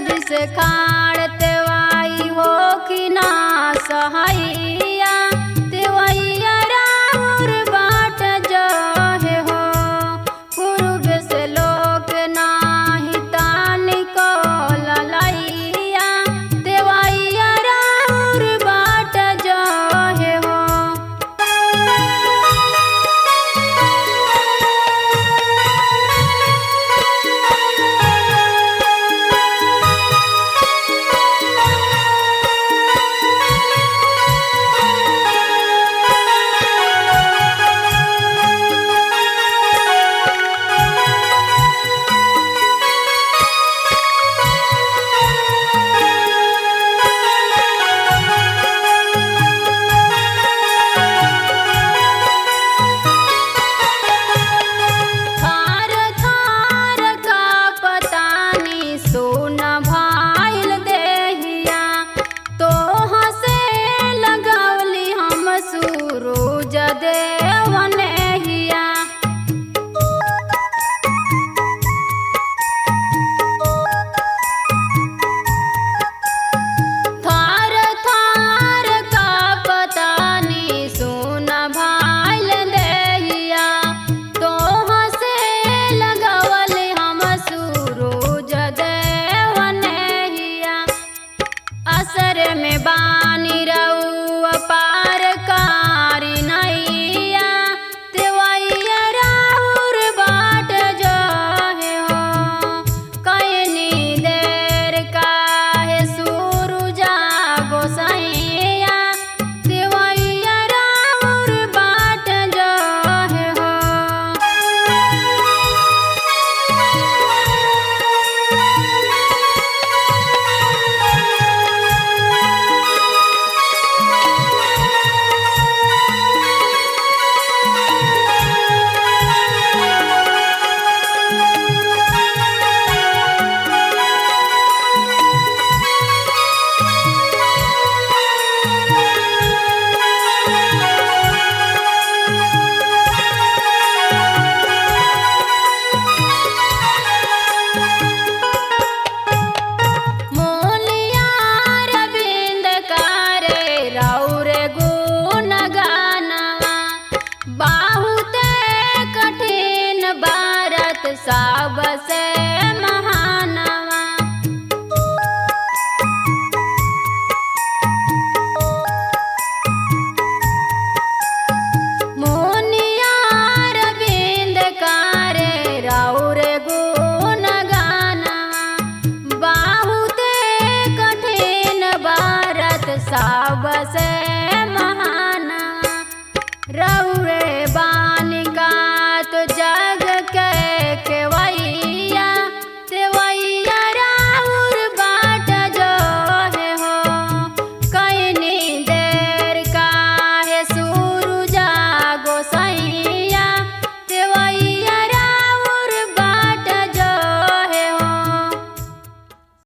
दिस खाड़ तेवाई हो कि ना सहाइया तेवैया राउर बाट जहे हो पूर्व से लोक नाही तानी को ललैया तेवैया राउर बाट जहे हो। असर में बानी रउआ पार कारी नैया तेवैया राउर बाट जहे हो कयनी देर काहे सूरुजा गोसाइया तेवैया राउर बाट जहे हो। सबसे महानवा मोनिया रविंद कारे राउर गुण गानवा बहुते कठिन भारत सबसे महानवा रउ